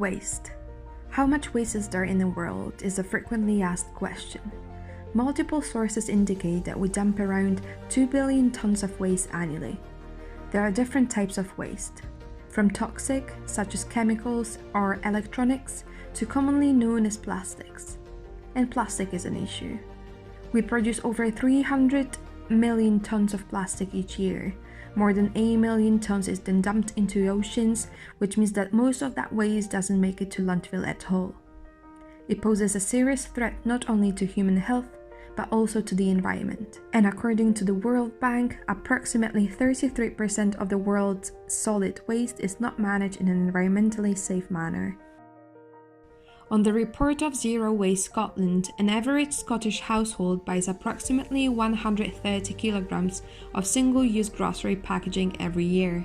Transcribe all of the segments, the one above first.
Waste. How much waste is there in the world is a frequently asked question. Multiple sources indicate that we dump around 2 billion tons of waste annually. There are different types of waste, from toxic, such as chemicals or electronics, to commonly known as plastics. And plastic is an issue. We produce over 300 million tons of plastic each year. More than 8 million tons is then dumped into oceans, which means that most of that waste doesn't make it to landfill at all. It poses a serious threat not only to human health, but also to the environment. And according to the World Bank, approximately 33% of the world's solid waste is not managed in an environmentally safe manner. On the report of Zero Waste Scotland, an average Scottish household buys approximately 130 kilograms of single-use grocery packaging every year.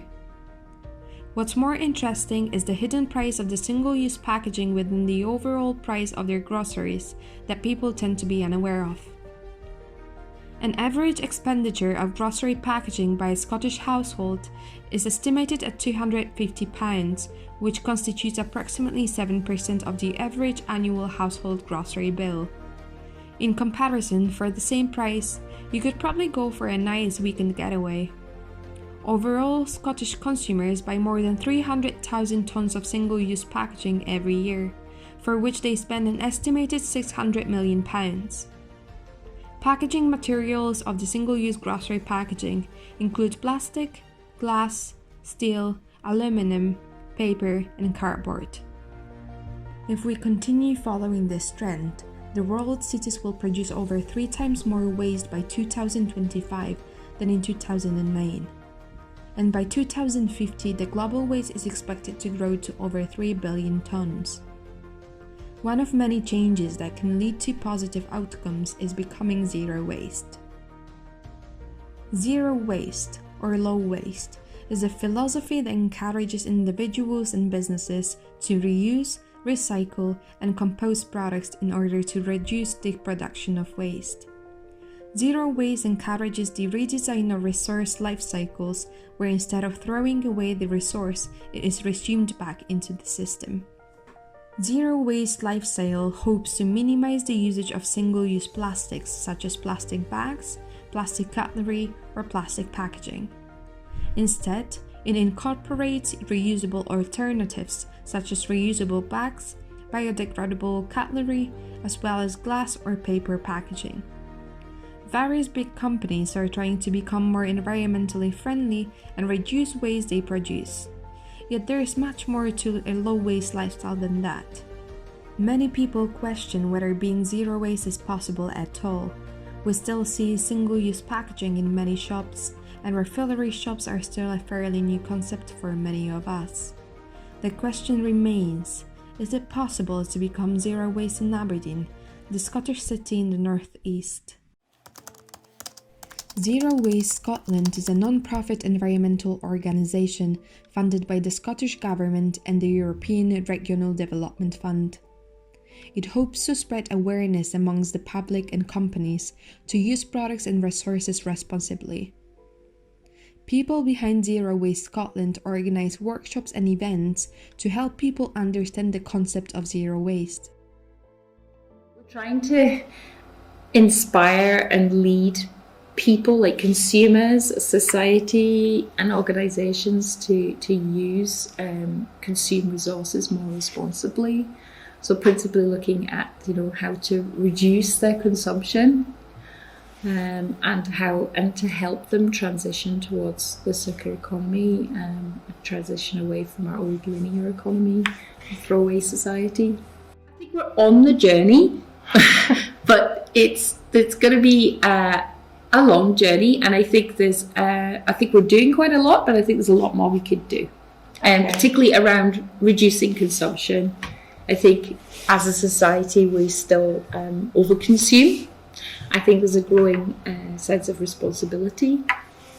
What's more interesting is the hidden price of the single-use packaging within the overall price of their groceries that people tend to be unaware of. An average expenditure of grocery packaging by a Scottish household is estimated at £250, which constitutes approximately 7% of the average annual household grocery bill. In comparison, for the same price, you could probably go for a nice weekend getaway. Overall, Scottish consumers buy more than 300,000 tons of single-use packaging every year, for which they spend an estimated £600 million. Packaging materials of the single-use grocery packaging include plastic, glass, steel, aluminum, paper, and cardboard. If we continue following this trend, the world's cities will produce over 3 times more waste by 2025 than in 2009. And by 2050, the global waste is expected to grow to over 3 billion tons. One of many changes that can lead to positive outcomes is becoming zero waste. Zero waste, or low waste, is a philosophy that encourages individuals and businesses to reuse, recycle, and compost products in order to reduce the production of waste. Zero waste encourages the redesign of resource life cycles, where instead of throwing away the resource, it is resumed back into the system. Zero Waste Lifestyle hopes to minimize the usage of single-use plastics such as plastic bags, plastic cutlery, or plastic packaging. Instead, it incorporates reusable alternatives such as reusable bags, biodegradable cutlery, as well as glass or paper packaging. Various big companies are trying to become more environmentally friendly and reduce waste they produce. Yet there is much more to a low-waste lifestyle than that. Many people question whether being zero waste is possible at all. We still see single-use packaging in many shops, and refillery shops are still a fairly new concept for many of us. The question remains, is it possible to become zero waste in Aberdeen, the Scottish city in the northeast? Zero Waste Scotland is a non-profit environmental organisation funded by the Scottish Government and the European Regional Development Fund. It hopes to spread awareness amongst the public and companies to use products and resources responsibly. People behind Zero Waste Scotland organise workshops and events to help people understand the concept of zero waste. We're trying to inspire and lead people like consumers, society and organisations to use consume resources more responsibly. So principally looking at how to reduce their consumption and to help them transition towards the circular economy, transition away from our old linear economy, throwaway society. I think we're on the journey, but it's going to be a long journey, and I think we're doing quite a lot, but I think there's a lot more we could do, and particularly around reducing consumption. I think as a society we still overconsume. I think there's a growing sense of responsibility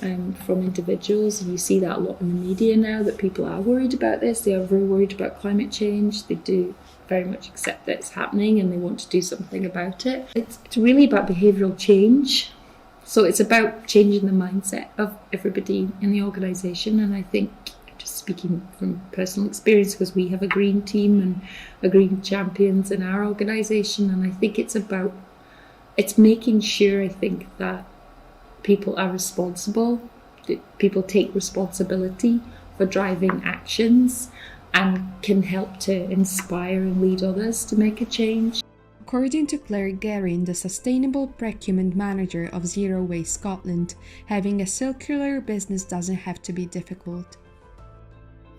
from individuals, and you see that a lot in the media now, that people are worried about this. They are very worried about climate change. They do very much accept that it's happening and they want to do something about it. It's really about behavioural change. So it's about changing the mindset of everybody in the organisation, and I think to speaking from personal experience, because we have a green team and a green champions in our organisation, and I think it's making sure, I think, that people are responsible, that people take responsibility for driving actions and can help to inspire and lead others to make a change. According to Claire Guerin, the Sustainable Procurement Manager of Zero Waste Scotland, having a circular business doesn't have to be difficult.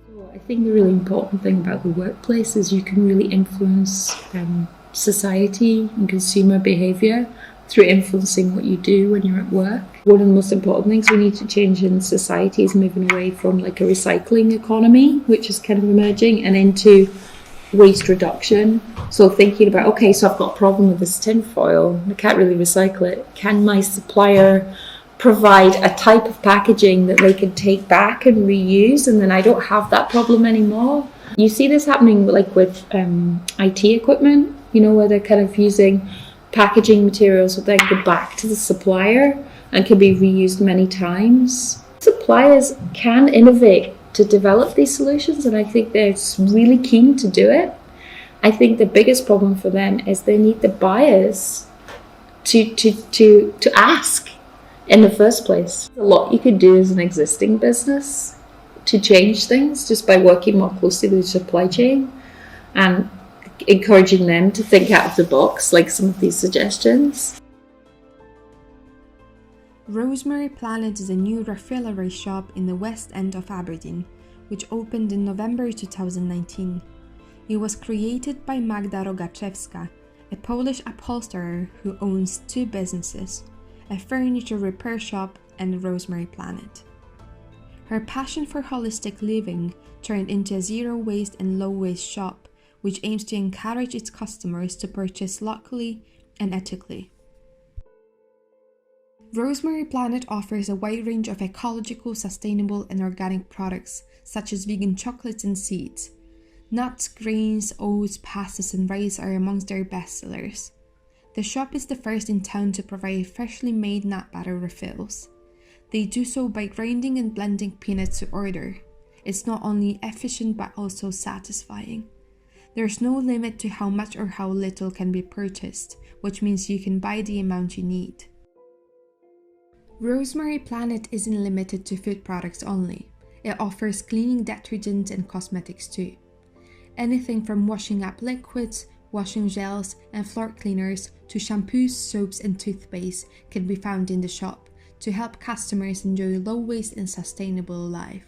So I think the really important thing about the workplace is you can really influence society and consumer behaviour through influencing what you do when you're at work. One of the most important things we need to change in society is moving away from like a recycling economy, which is kind of emerging, and into waste reduction. So thinking about, okay, so I've got a problem with this tin foil, I can't really recycle it. Can my supplier provide a type of packaging that they can take back and reuse, and then I don't have that problem anymore? You see this happening like with IT equipment, where they're kind of using packaging materials that then go back to the supplier and can be reused many times. Suppliers can innovate to develop these solutions, and I think they're really keen to do it. I think the biggest problem for them is they need the buyers to ask in the first place. A lot you could do as an existing business to change things just by working more closely with the supply chain and encouraging them to think out of the box, like some of these suggestions. Rosemary Planet is a new refillery shop in the West End of Aberdeen, which opened in November 2019. It was created by Magda Rogaczewska, a Polish upholsterer who owns two businesses, a furniture repair shop and Rosemary Planet. Her passion for holistic living turned into a zero-waste and low-waste shop, which aims to encourage its customers to purchase locally and ethically. Rosemary Planet offers a wide range of ecological, sustainable and organic products, such as vegan chocolates and seeds. Nuts, grains, oats, pastas and rice are amongst their best sellers. The shop is the first in town to provide freshly made nut butter refills. They do so by grinding and blending peanuts to order. It's not only efficient but also satisfying. There's no limit to how much or how little can be purchased, which means you can buy the amount you need. Rosemary Planet isn't limited to food products only. It offers cleaning detergents and cosmetics too. Anything from washing up liquids, washing gels, and floor cleaners to shampoos, soaps, and toothpaste can be found in the shop to help customers enjoy low-waste and sustainable life.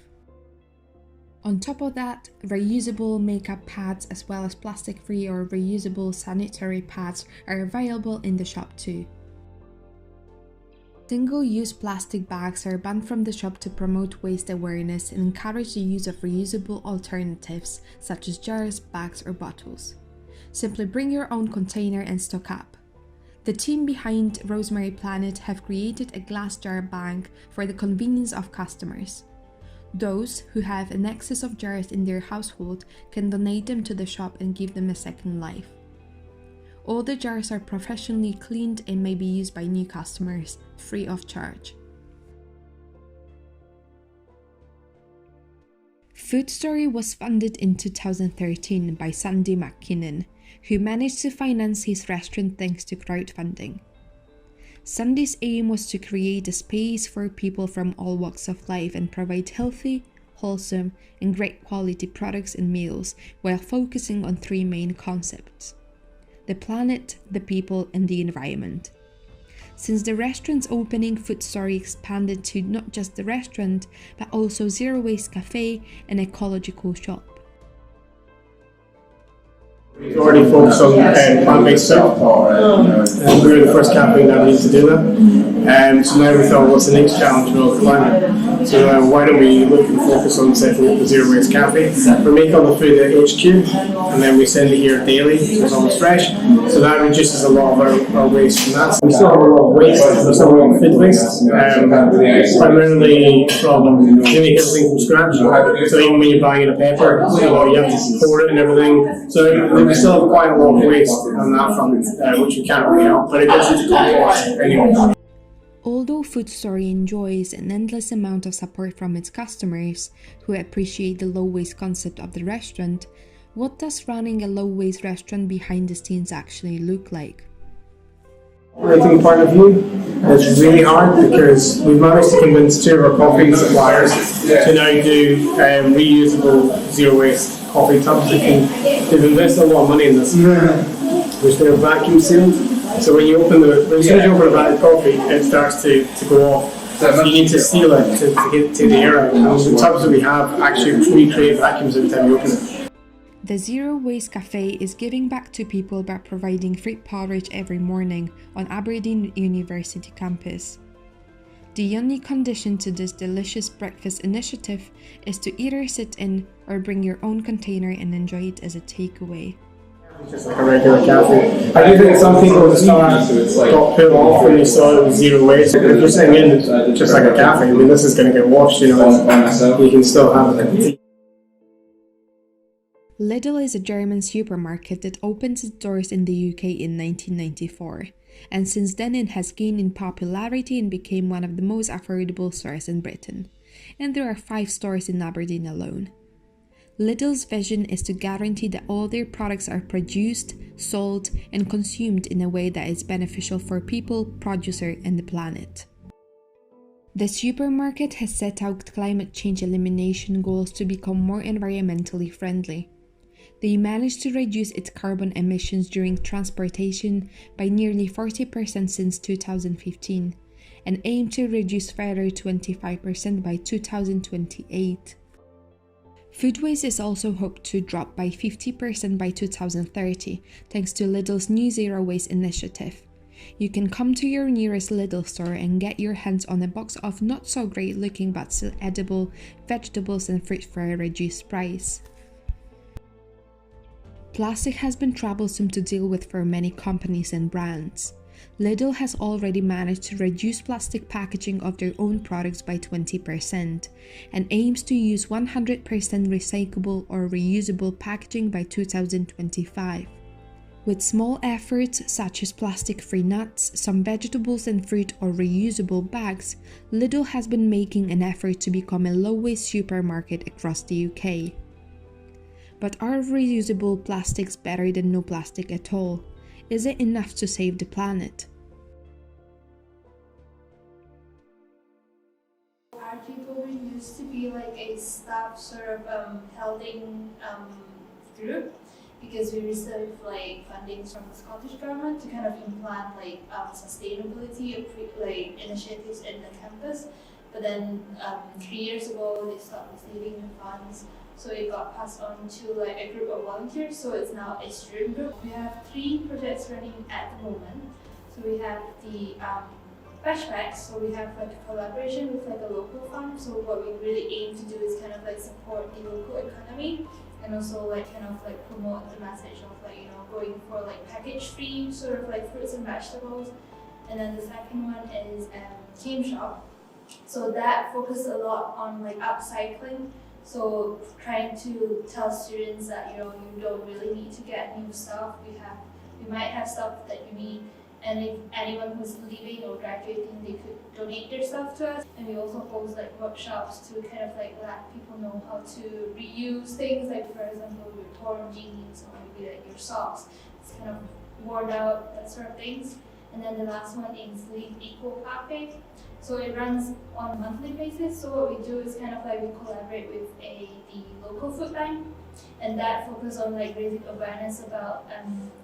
On top of that, reusable makeup pads as well as plastic-free or reusable sanitary pads are available in the shop too. Single-use plastic bags are banned from the shop to promote waste awareness and encourage the use of reusable alternatives such as jars, bags, or bottles. Simply bring your own container and stock up. The team behind Rosemary Planet have created a glass jar bank for the convenience of customers. Those who have an excess of jars in their household can donate them to the shop and give them a second life. All the jars are professionally cleaned and may be used by new customers, free of charge. Food Story was funded in 2013 by Sandy McKinnon, who managed to finance his restaurant thanks to crowdfunding. Sandy's aim was to create a space for people from all walks of life and provide healthy, wholesome, and great quality products and meals while focusing on three main concepts: the planet, the people, and the environment. Since the restaurant's opening, Food Story expanded to not just the restaurant, but also Zero Waste Cafe and ecological shop. We already focused on plant-based stuff, and we were the first cafe in Aberdeen to do that. So now we thought, what's the next challenge? Well, climate. So why don't we look and focus on setting up a Zero Waste Cafe? We make all the food at HQ, and then we send it here daily, so it's always fresh. So that reduces a lot of our waste from that. We still have a lot of waste, we still have a lot of food waste, primarily from making everything from scratch. So even when you're buying a pepper, you have to pour it and everything. So we still have quite a lot of waste on that front, which we can't really help, but it goes into compost anyway. Although Food Story enjoys an endless amount of support from its customers, who appreciate the low-waste concept of the restaurant, what does running a low-waste restaurant behind the scenes actually look like? Operating point of view, it's really hard because we've managed to convince 2 of our coffee suppliers to now do reusable zero-waste coffee tubs. They've invested a lot of money in this, which they're vacuum sealed. So when you open as soon as you open a bag of coffee, it starts to go off. So you need to seal it to get the air out. And the tubs that we have actually recreate vacuums every time you open it. The Zero Waste Cafe is giving back to people by providing free porridge every morning on Aberdeen University campus. The only condition to this delicious breakfast initiative is to either sit in or bring your own container and enjoy it as a takeaway. It's just like a regular cafe. I do think some people at the start got put off when they saw it was zero waste. If you're sitting in just like a cafe, I mean, this is going to get washed, you know, you can still have it. Lidl is a German supermarket that opened its doors in the UK in 1994, and since then it has gained in popularity and became one of the most affordable stores in Britain, and there are 5 stores in Aberdeen alone. Lidl's vision is to guarantee that all their products are produced, sold, and consumed in a way that is beneficial for people, producer, and the planet. The supermarket has set out climate change elimination goals to become more environmentally friendly. They managed to reduce its carbon emissions during transportation by nearly 40% since 2015, and aim to reduce further 25% by 2028. Food waste is also hoped to drop by 50% by 2030, thanks to Lidl's new Zero Waste initiative. You can come to your nearest Lidl store and get your hands on a box of not so great looking but still edible vegetables and fruit for a reduced price. Plastic has been troublesome to deal with for many companies and brands. Lidl has already managed to reduce plastic packaging of their own products by 20% and aims to use 100% recyclable or reusable packaging by 2025. With small efforts such as plastic-free nuts, some vegetables and fruit or reusable bags, Lidl has been making an effort to become a low-waste supermarket across the UK. But are reusable plastics better than no plastic at all? Is it enough to save the planet? Our tutorial used to be like a staff sort of helping group, because we received like fundings from the Scottish government to kind of implant like sustainability initiatives in the campus. But then 3 years ago they stopped receiving the funds. So it got passed on to like a group of volunteers, so it's now a student group. We have 3 projects running at the moment. So we have the flashbacks, so we have like a collaboration with like a local farm. So what we really aim to do is kind of like support the local economy and also like kind of like promote the message of like, you know, going for like package-free sort of like fruits and vegetables. And then the second one is Team Shop. So that focuses a lot on like upcycling. So trying to tell students that, you know, you don't really need to get new stuff. We might have stuff that you need, and if anyone who's leaving or graduating, they could donate their stuff to us. And we also host like workshops to kind of like let people know how to reuse things, like for example your torn jeans or maybe like your socks. It's kind of worn out, that sort of things. And then the last one is Lead Eco Cafe. So it runs on a monthly basis. So what we do is kind of like we collaborate with the local food bank, and that focuses on like raising awareness about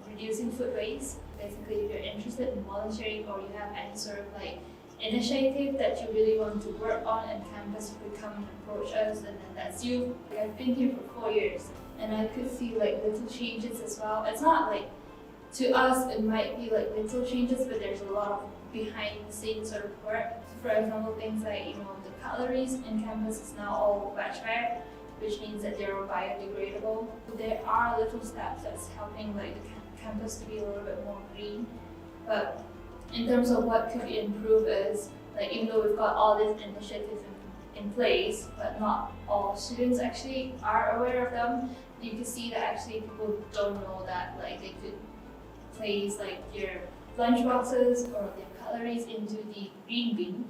reducing food waste. Basically, if you're interested in volunteering or you have any sort of like initiative that you really want to work on in campus, you could come and approach us, and then that's you. I've been here for 4 years, and I could see like little changes as well. It's not like, to us it might be like little changes, but there's a lot of behind the scenes sort of work. For example, things like, you know, the cutleries in campus is now all veg-ware, which means that they're biodegradable. There are little steps that's helping like the campus to be a little bit more green. But in terms of what could be improved is, like, even though we've got all these initiatives in place, but not all students actually are aware of them, you can see that actually people don't know that like they could place like your lunchboxes or their cutleries into the green bin,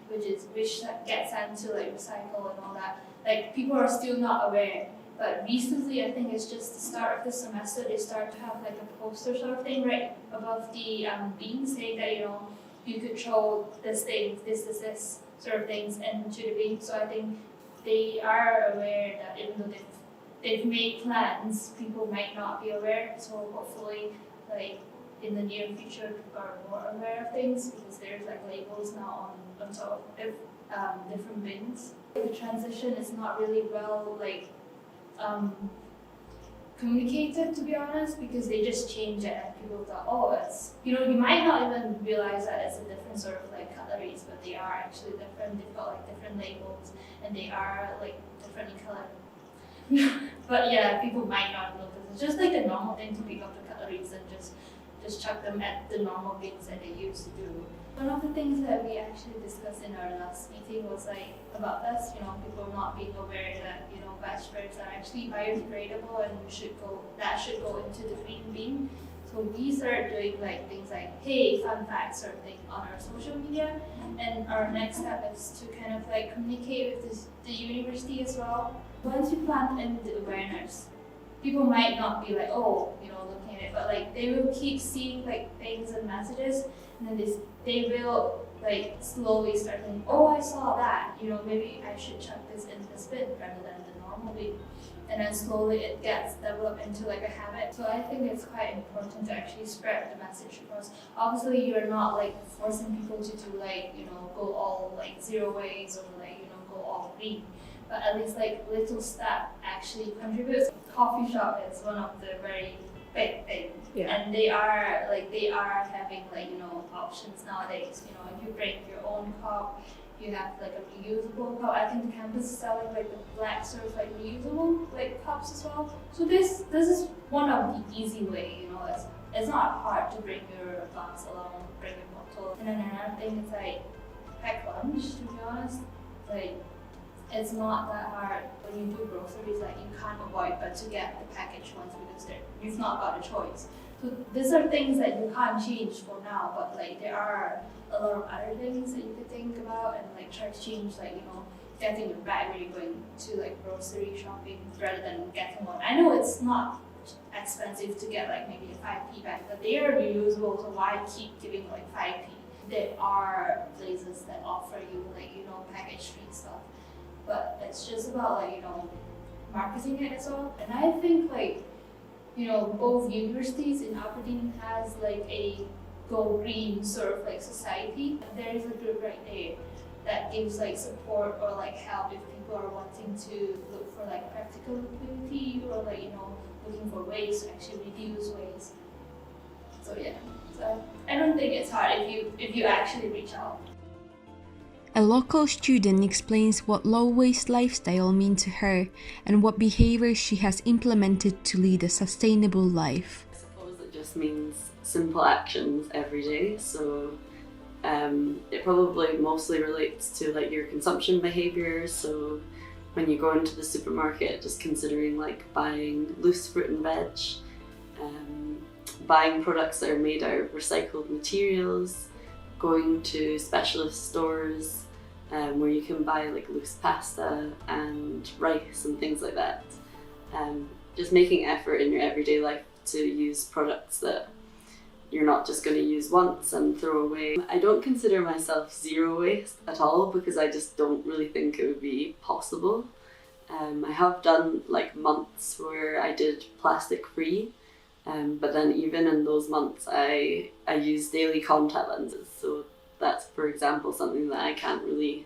which gets sent to like recycle and all that. Like people are still not aware. But recently, I think it's just the start of the semester, they start to have like a poster sort of thing right above the bin saying that, you know, you could throw this sort of things into the bin. So I think they are aware that even though they've made plans, people might not be aware. So hopefully, like in the near future, people are more aware of things because there's like labels now on top of different bins. The transition is not really well communicated, to be honest, because they just change it and people thought, oh, it's, you know, you might not even realize that it's a different sort of like cutleries, but they are actually different. They've got like different labels and they are like differently colored. But yeah, people might not notice. It's just like a normal thing to pick up the cutleries and just chuck them at the normal bins that they used to do. One of the things that we actually discussed in our last meeting was like about this, you know, people not being aware that, you know, batch breads are actually biodegradable and should go into the green bin. So we started doing like things like, hey, fun facts sort of thing on our social media. And our next step is to kind of like communicate with the university as well. Once you plant in the awareness, people might not be like, oh, you know, looking at it, but like they will keep seeing like things and messages, and then they will like slowly start thinking, oh, I saw that, you know, maybe I should chuck this in this bin rather than the normal bin. And then slowly it gets developed into like a habit. So I think it's quite important to actually spread the message, because obviously you're not like forcing people to do like, you know, go all like zero waste or like, you know, go all green. But at least like little step actually contributes. Coffee shop is one of the very big things. Yeah. And they are having like, you know, options nowadays. You know, if you bring your own cup, you have like a reusable cup. I think the campus is selling like the black sort of like reusable like cups as well. So this is one of the easy way, you know, it's not hard to bring your glass along, bring your bottle. And then another thing is like pack lunch, to be honest. Like it's not that hard when you do groceries, like you can't avoid but to get the packaged ones because you've not got a choice. So these are things that you can't change for now, but like there are a lot of other things that you could think about and like try to change, like, you know, getting your bag when you're going to like grocery shopping rather than getting one. I know it's not expensive to get like maybe a 5p bag, but they are reusable, so why keep giving like 5p? There are places that offer you like, you know, package-free stuff. But it's just about like, you know, marketing it as well. And I think like, you know, both universities in Aberdeen has like a go green sort of like society. There is a group right there that gives like support or like help if people are wanting to look for like practical utility or like, you know, looking for ways to actually reduce waste. So yeah, so I don't think it's hard if you actually reach out. A local student explains what low-waste lifestyle means to her and what behaviours she has implemented to lead a sustainable life. I suppose it just means simple actions every day. So it probably mostly relates to like your consumption behaviours. So when you go into the supermarket, just considering like buying loose fruit and veg, buying products that are made out of recycled materials, going to specialist stores where you can buy like loose pasta and rice and things like that. Just making effort in your everyday life to use products that you're not just going to use once and throw away. I don't consider myself zero waste at all because I just don't really think it would be possible. I have done like months where I did plastic free, but then even in those months I use daily contact lenses. So that's, for example, something that I can't really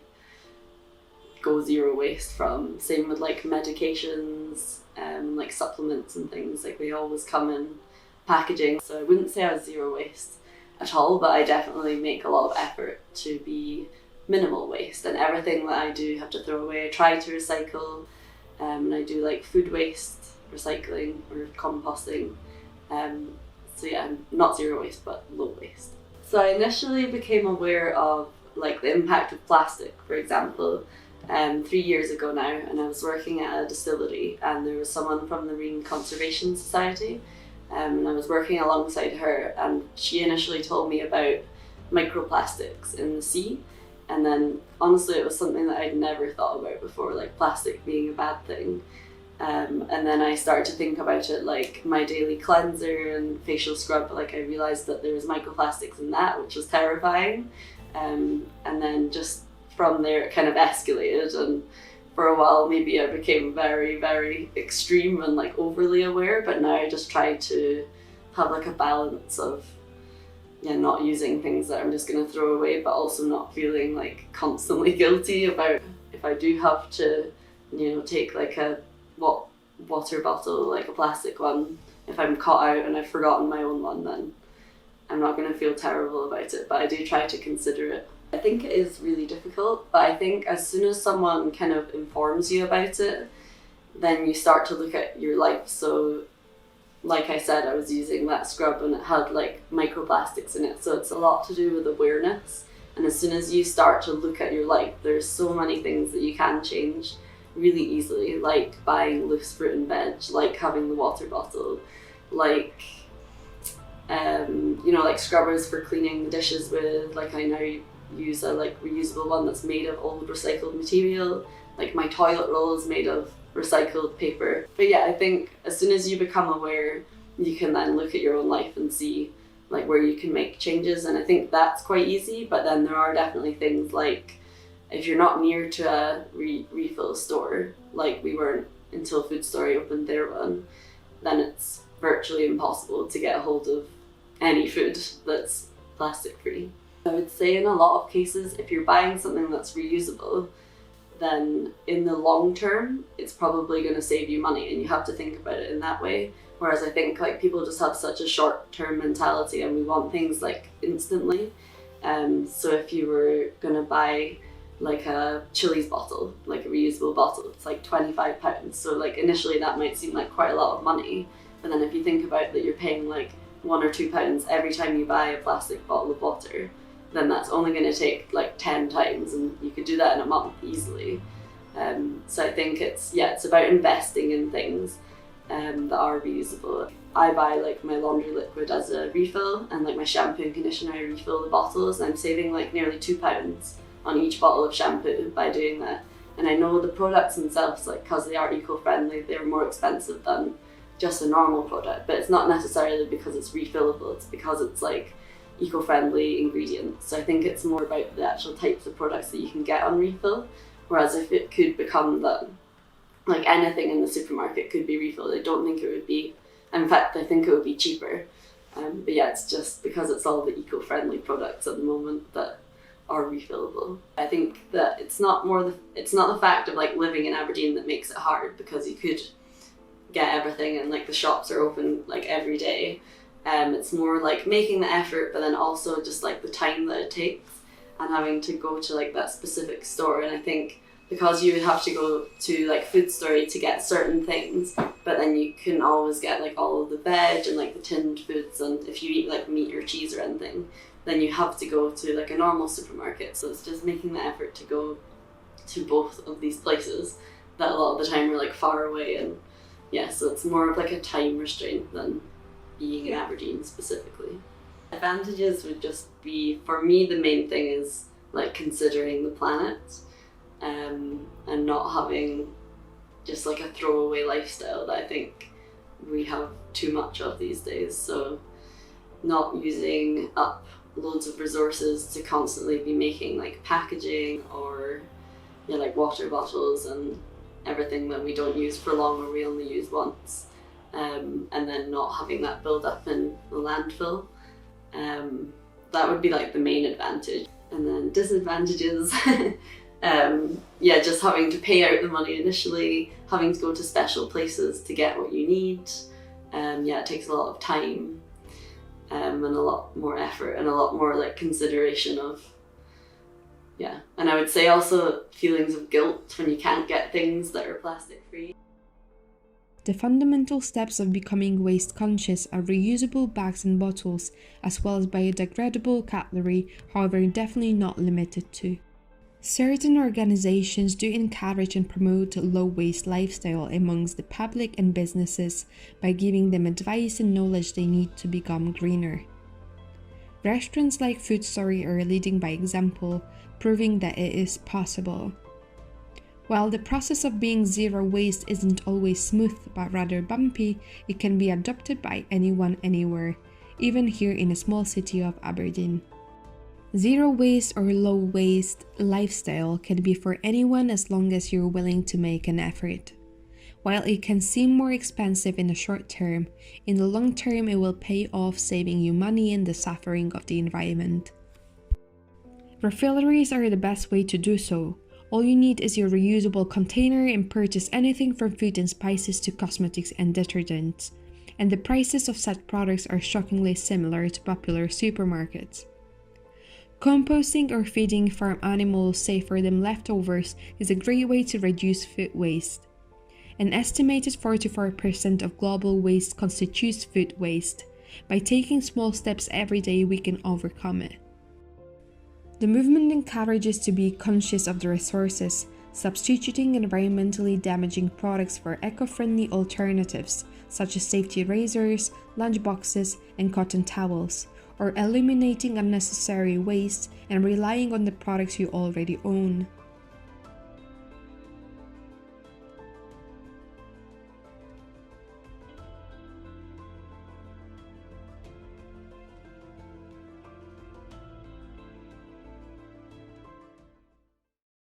go zero waste from. Same with like medications, like supplements and things, like they always come in packaging. So I wouldn't say I was zero waste at all, but I definitely make a lot of effort to be minimal waste, and everything that I do have to throw away I try to recycle, and I do like food waste recycling or composting. So yeah, I'm not zero waste but low waste. So I initially became aware of like the impact of plastic, for example, 3 years ago now, and I was working at a distillery and there was someone from the Marine Conservation Society and I was working alongside her, and she initially told me about microplastics in the sea. And then honestly, it was something that I'd never thought about before, like plastic being a bad thing. And then I started to think about it like my daily cleanser and facial scrub, like I realised that there was microplastics in that, which was terrifying. And then just from there it kind of escalated, and for a while maybe I became very, very extreme and like overly aware, but now I just try to have like a balance of not using things that I'm just going to throw away, but also not feeling like constantly guilty about if I do have to, take like a water bottle, like a plastic one. If I'm caught out and I've forgotten my own one, then I'm not going to feel terrible about it, but I do try to consider it. I think it is really difficult, but I think as soon as someone kind of informs you about it, then you start to look at your life. So like I said, I was using that scrub and it had like microplastics in it, so it's a lot to do with awareness. And as soon as you start to look at your life, there's so many things that you can change really easily, like buying loose fruit and veg, like having the water bottle, like like scrubbers for cleaning the dishes with. Like I now use a like reusable one that's made of old recycled material. Like my toilet roll is made of recycled paper. But yeah, I think as soon as you become aware, you can then look at your own life and see like where you can make changes, and I think that's quite easy. But then there are definitely things like if you're not near to a refill store, like we weren't until Food Story opened their one, then it's virtually impossible to get a hold of any food that's plastic free. I would say in a lot of cases, if you're buying something that's reusable, then in the long term, it's probably going to save you money, and you have to think about it in that way. Whereas I think like people just have such a short-term mentality, and we want things like instantly. So if you were going to buy like a Chili's bottle, like a reusable bottle, it's like £25. So like initially that might seem like quite a lot of money, but then if you think about that you're paying like £1 or £2 every time you buy a plastic bottle of water, then that's only going to take like 10 times, and you could do that in a month easily. So I think it's about investing in things that are reusable. I buy like my laundry liquid as a refill, and like my shampoo and conditioner I refill the bottles, and I'm saving like nearly £2 on each bottle of shampoo by doing that. And I know the products themselves, like because they are eco-friendly, they're more expensive than just a normal product, but it's not necessarily because it's refillable, it's because it's like eco-friendly ingredients. So I think it's more about the actual types of products that you can get on refill, whereas if it could become that like anything in the supermarket could be refilled, I don't think it would be. In fact, I think it would be cheaper. But yeah, it's just because it's all the eco-friendly products at the moment that are refillable. I think that it's not the fact of like living in Aberdeen that makes it hard, because you could get everything and like the shops are open like every day. It's more like making the effort, but then also just like the time that it takes and having to go to like that specific store. And I think because you would have to go to like Food Story to get certain things, but then you can always get like all of the veg and like the tinned foods, and if you eat like meat or cheese or anything, then you have to go to like a normal supermarket. So it's just making the effort to go to both of these places that a lot of the time are like far away. And yeah, so it's more of like a time restraint than being in Aberdeen specifically. Advantages would just be, for me, the main thing is like considering the planet, and not having just like a throwaway lifestyle that I think we have too much of these days. So not using up loads of resources to constantly be making like packaging or like water bottles and everything that we don't use for long or we only use once. And then not having that build up in the landfill. That would be like the main advantage. And then disadvantages, just having to pay out the money initially, having to go to special places to get what you need. It takes a lot of time, and a lot more effort and a lot more like consideration of, and I would say also feelings of guilt when you can't get things that are plastic free. The fundamental steps of becoming waste conscious are reusable bags and bottles, as well as biodegradable cutlery, however definitely not limited to. Certain organizations do encourage and promote a low-waste lifestyle amongst the public and businesses by giving them advice and knowledge they need to become greener. Restaurants like Food Story are leading by example, proving that it is possible. While the process of being zero waste isn't always smooth but rather bumpy, it can be adopted by anyone anywhere, even here in a small city of Aberdeen. Zero waste or low waste lifestyle can be for anyone as long as you're willing to make an effort. While it can seem more expensive in the short term, in the long term it will pay off, saving you money and the suffering of the environment. Refilleries are the best way to do so. All you need is your reusable container and purchase anything from food and spices to cosmetics and detergents. And the prices of such products are shockingly similar to popular supermarkets. Composting or feeding farm animals, say for them leftovers, is a great way to reduce food waste. An estimated 44% of global waste constitutes food waste. By taking small steps every day, we can overcome it. The movement encourages to be conscious of the resources, substituting environmentally damaging products for eco-friendly alternatives, such as safety razors, lunchboxes, and cotton towels, or eliminating unnecessary waste and relying on the products you already own.